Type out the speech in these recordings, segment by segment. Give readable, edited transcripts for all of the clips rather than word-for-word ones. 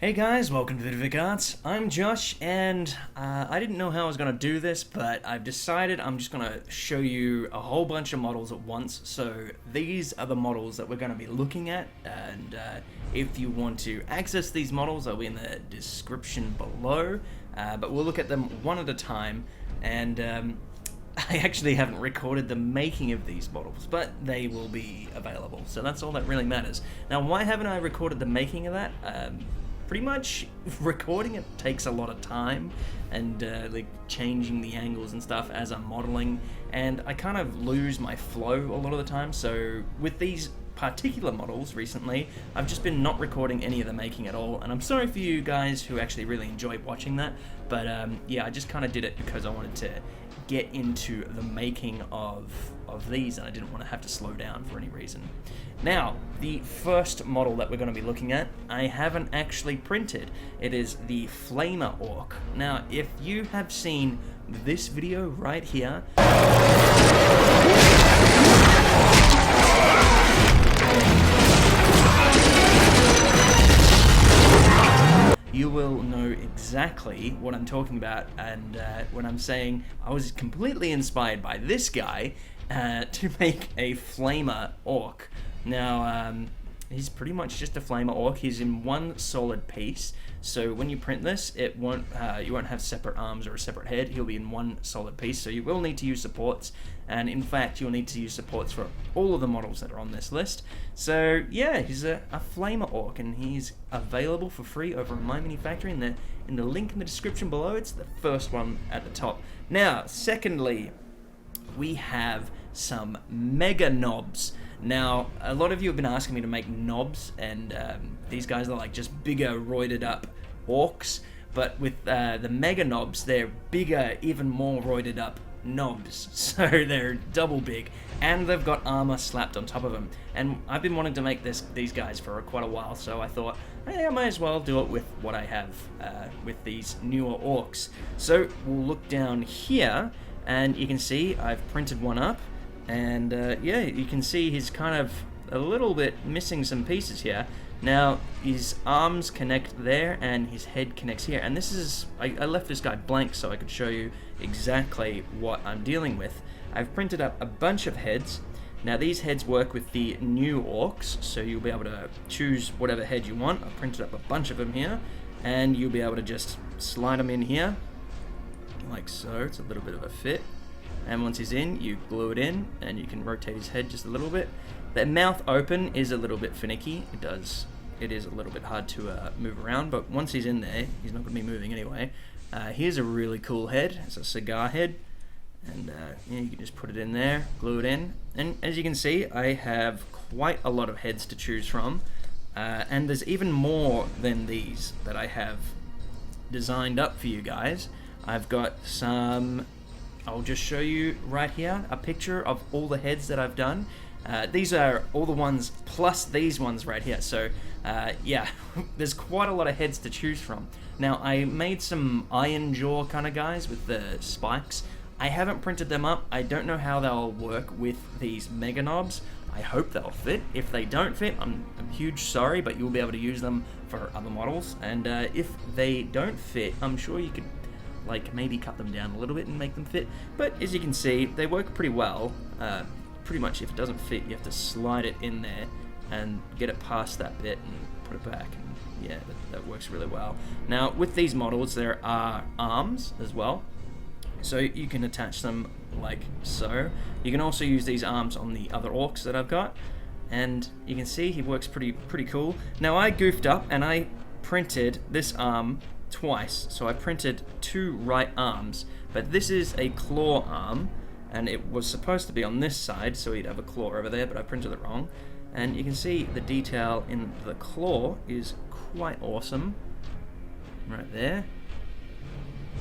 Hey guys, welcome to Vidivic Arts. I'm Josh, and I didn't know how I was going to do this, but I've decided I'm just going to show you a whole bunch of models at once. So these are the models that we're going to be looking at, and if you want to access these models, they'll be in the description below, but we'll look at them one at a time, and I actually haven't recorded the making of these models, but they will be available, so that's all that really matters. Now, why haven't I recorded the making of that? Pretty much recording it takes a lot of time and like changing the angles and stuff as I'm modeling, and I kind of lose my flow a lot of the time. So with these particular models recently, I've just been not recording any of the making at all, and I'm sorry for you guys who actually really enjoyed watching that, but yeah, I just kind of did it because I wanted to get into the making of these, and I didn't want to have to slow down for any reason. Now, the first model that we're going to be looking at, I haven't actually printed. It is the Flamer Ork. Now, if you have seen this video right here, you will know exactly what I'm talking about, and when I'm saying I was completely inspired by this guy to make a Flamer Ork. Now, he's pretty much just a Flamer Ork. He's in one solid piece, so when you print this, it won't you won't have separate arms or a separate head. He'll be in one solid piece, so you will need to use supports, and in fact, you'll need to use supports for all of the models that are on this list. So yeah, he's a Flamer Ork, and he's available for free over at My Mini Factory. In the link in the description below, it's the first one at the top. Now, secondly, we have some mega Nobz. Now, a lot of you have been asking me to make Nobz, and these guys are like just bigger, roided up orcs, but with the mega Nobz, they're bigger, even more roided up Nobz, so they're double big, and they've got armor slapped on top of them. And I've been wanting to make these guys for quite a while, so I thought, hey, I might as well do it with what I have with these newer orcs. So we'll look down here, and you can see I've printed one up, and yeah, you can see he's kind of a little bit missing some pieces here. Now, his arms connect there, and his head connects here, and this is, I left this guy blank so I could show you exactly what I'm dealing with. I've printed up a bunch of heads. Now, these heads work with the new orcs, so you'll be able to choose whatever head you want. I've printed up a bunch of them here, and you'll be able to just slide them in here, like so. It's a little bit of a fit. And once he's in, you glue it in, and you can rotate his head just a little bit. The mouth open is a little bit finicky. It is a little bit hard to move around, but once he's in there, he's not going to be moving anyway. Here's a really cool head. It's a cigar head, and yeah, you can just put it in there, glue it in, and as you can see, I have quite a lot of heads to choose from, and there's even more than these that I have designed up for you guys. I've got some. I'll just show you right here a picture of all the heads that I've done. These are all the ones plus these ones right here. So yeah, there's quite a lot of heads to choose from. Now, I made some iron jaw kind of guys with the spikes. I haven't printed them up. I don't know how they'll work with these mega Nobz. I hope they'll fit. If they don't fit, I'm huge sorry, but you'll be able to use them for other models. And if they don't fit, I'm sure you could like maybe cut them down a little bit and make them fit, but as you can see, they work pretty well. Pretty much if it doesn't fit, you have to slide it in there and get it past that bit and put it back, and yeah, that works really well. Now, with these models, there are arms as well, so you can attach them like so. You can also use these arms on the other orcs that I've got, and you can see he works pretty cool. Now, I goofed up and I printed this arm twice, so I printed two right arms, but this is a claw arm, and it was supposed to be on this side, so he'd have a claw over there, but I printed it wrong. And you can see the detail in the claw is quite awesome right there,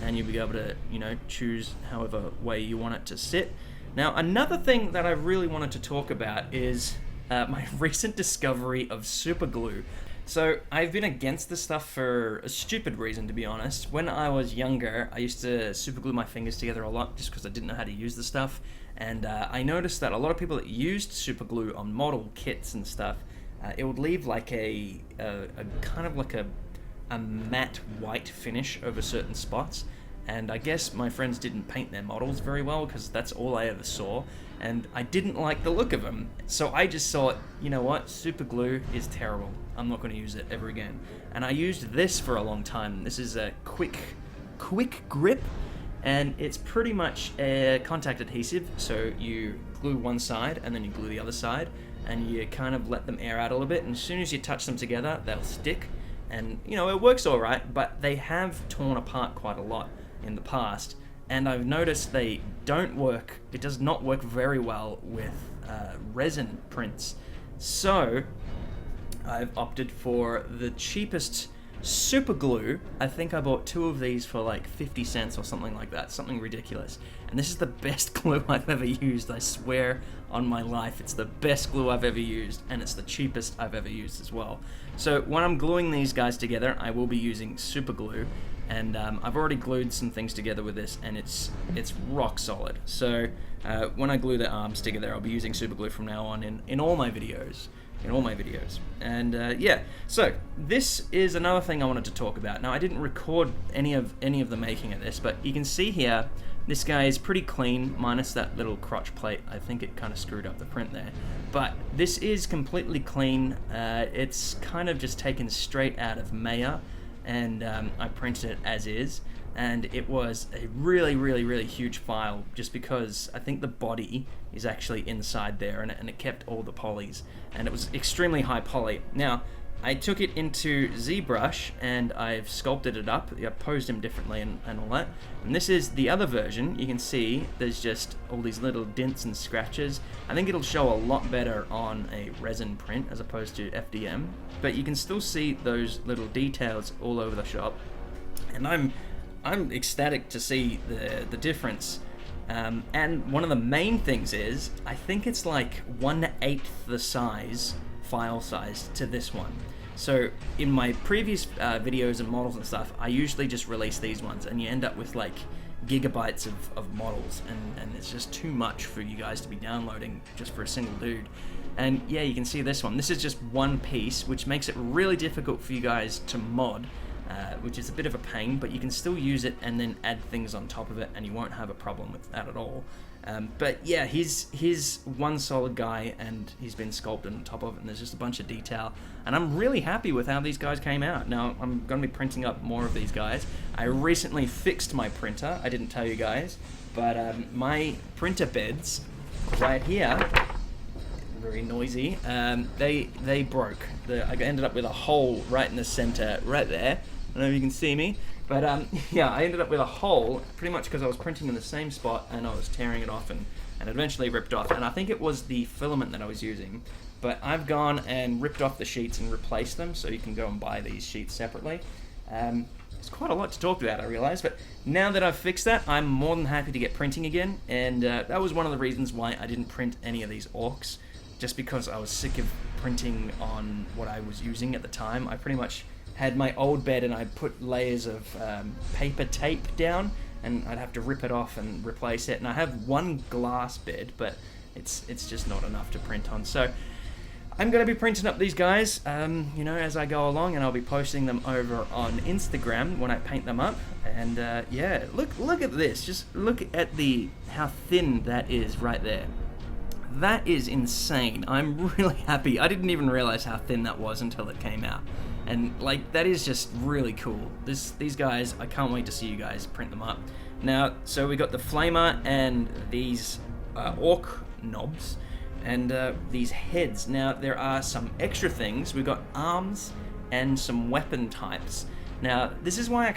and you'll be able to, you know, choose however way you want it to sit. Now, another thing that I really wanted to talk about is my recent discovery of super glue. So I've been against this stuff for a stupid reason, to be honest. When I was younger, I used to super glue my fingers together a lot just because I didn't know how to use the stuff. And I noticed that a lot of people that used super glue on model kits and stuff, it would leave like a kind of like a a matte white finish over certain spots. And I guess my friends didn't paint their models very well, because that's all I ever saw, and I didn't like the look of them. So I just thought, you know what, super glue is terrible. I'm not going to use it ever again. And I used this for a long time. This is a quick grip, and it's pretty much a contact adhesive. So you glue one side and then you glue the other side, and you kind of let them air out a little bit, and as soon as you touch them together, they'll stick. And you know, it works all right, but they have torn apart quite a lot in the past, and I've noticed they don't work. It does not work very well with resin prints. So I've opted for the cheapest super glue. I think I bought 2 of these for like 50 cents or something like that, something ridiculous. And this is the best glue I've ever used. I swear on my life, it's the best glue I've ever used, and it's the cheapest I've ever used as well. So when I'm gluing these guys together, I will be using super glue. And I've already glued some things together with this, and it's rock solid. So when I glue the arms together, I'll be using super glue from now on in all my videos. And yeah, so this is another thing I wanted to talk about. Now, I didn't record any of the making of this, but you can see here, this guy is pretty clean, minus that little crotch plate. I think it kind of screwed up the print there. But this is completely clean. It's kind of just taken straight out of Maya, and I printed it as is, and it was a really huge file, just because I think the body is actually inside there, and it kept all the polys, and it was extremely high poly. Now, I took it into Zbrush, and I've sculpted it up. I posed him differently and all that. And this is the other version. You can see there's just all these little dents and scratches. I think it'll show a lot better on a resin print as opposed to FDM. But you can still see those little details all over the shop. And I'm ecstatic to see the difference. And one of the main things is, I think it's like 1/8 the size, file size, to this one. So in my previous videos and models and stuff, I usually just release these ones, and you end up with like gigabytes of models, and it's just too much for you guys to be downloading just for a single dude. And yeah, you can see this one. This is just one piece, which makes it really difficult for you guys to mod, which is a bit of a pain, but you can still use it and then add things on top of it, and you won't have a problem with that at all. But yeah, he's one solid guy, and he's been sculpted on top of it, and there's just a bunch of detail, and I'm really happy with how these guys came out. Now, I'm going to be printing up more of these guys. I recently fixed my printer. I didn't tell you guys, but my printer beds right here, very noisy, they broke. I ended up with a hole right in the center, right there. I don't know if you can see me. But yeah, I ended up with a hole, pretty much because I was printing in the same spot, and I was tearing it off, and eventually ripped off. And I think it was the filament that I was using. But I've gone and ripped off the sheets and replaced them, so you can go and buy these sheets separately. It's quite a lot to talk about, I realize, but now that I've fixed that, I'm more than happy to get printing again, and that was one of the reasons why I didn't print any of these orcs, just because I was sick of printing on what I was using at the time. I pretty much had my old bed, and I put layers of paper tape down, and I'd have to rip it off and replace it. And I have one glass bed, but it's just not enough to print on. So I'm going to be printing up these guys, you know, as I go along, and I'll be posting them over on Instagram when I paint them up. And yeah, look at this. Just look at how thin that is right there. That is insane. I'm really happy. I didn't even realize how thin that was until it came out. And like, that is just really cool. These guys, I can't wait to see you guys print them up. Now, so we got the Flamer and these Ork Nobz and these heads. Now, there are some extra things. We've got arms and some weapon types. Now, this is why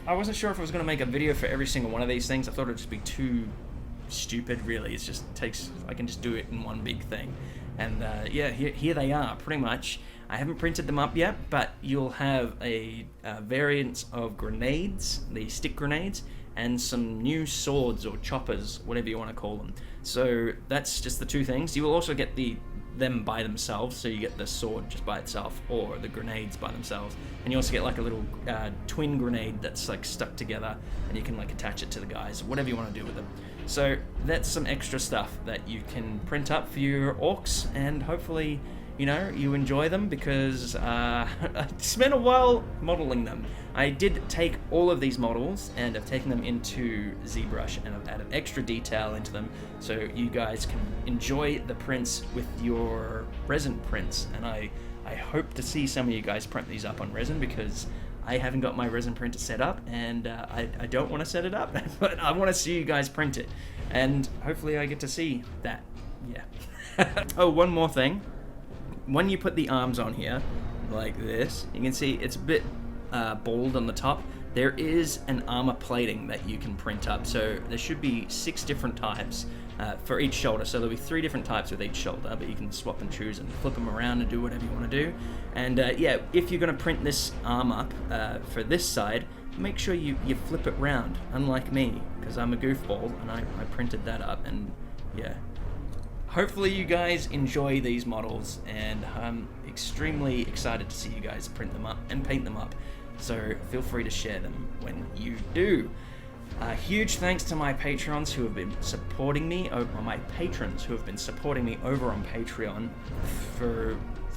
I wasn't sure if I was going to make a video for every single one of these things. I thought it would just be too stupid, really. I can just do it in one big thing. And yeah, here they are, pretty much. I haven't printed them up yet, but you'll have a variant of grenades, the stick grenades, and some new swords or choppers, whatever you want to call them. So that's just the two things. You will also get them by themselves, so you get the sword just by itself, or the grenades by themselves, and you also get like a little twin grenade that's like stuck together, and you can like attach it to the guys, whatever you want to do with them. So that's some extra stuff that you can print up for your orcs, and hopefully you know, you enjoy them, because I spent a while modeling them. I did take all of these models and I've taken them into Zbrush, and I've added extra detail into them so you guys can enjoy the prints with your resin prints. And I hope to see some of you guys print these up on resin, because I haven't got my resin printer set up, and I don't want to set it up, but I want to see you guys print it, and hopefully I get to see that. Yeah. Oh, one more thing. When you put the arms on here, like this, you can see it's a bit bald on the top. There is an armor plating that you can print up, so there should be 6 different types for each shoulder. So there'll be 3 different types with each shoulder, but you can swap and choose and flip them around and do whatever you want to do. And yeah, if you're going to print this arm up for this side, make sure you flip it round, unlike me, because I'm a goofball and I printed that up. And yeah, hopefully you guys enjoy these models, and I'm extremely excited to see you guys print them up and paint them up. So feel free to share them when you do. Huge thanks to my patrons who have been supporting me, or my patrons who have been supporting me over on Patreon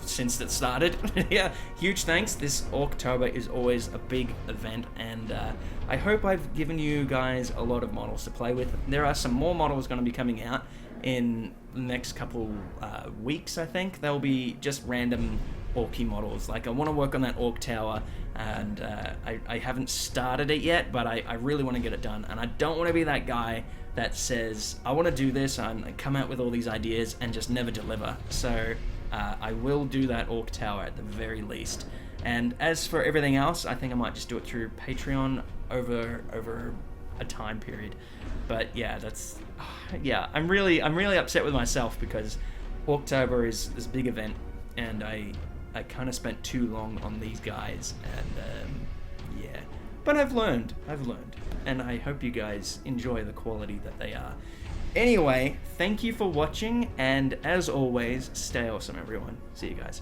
since it started. Yeah, huge thanks. This Orktober is always a big event, and I hope I've given you guys a lot of models to play with. There are some more models going to be coming out in the next couple weeks. I think they'll be just random Orky models. Like, I want to work on that Ork Tower, and I haven't started it yet, but I really want to get it done. And I don't want to be that guy that says, I want to do this, and come out with all these ideas and just never deliver. So I will do that Ork Tower at the very least. And as for everything else, I think I might just do it through Patreon over a time period. But yeah, yeah, I'm really upset with myself, because Orktober is this big event, and I kind of spent too long on these guys, and yeah, but I've learned, and I hope you guys enjoy the quality that they are. Anyway, thank you for watching, and as always, stay awesome, everyone. See you guys.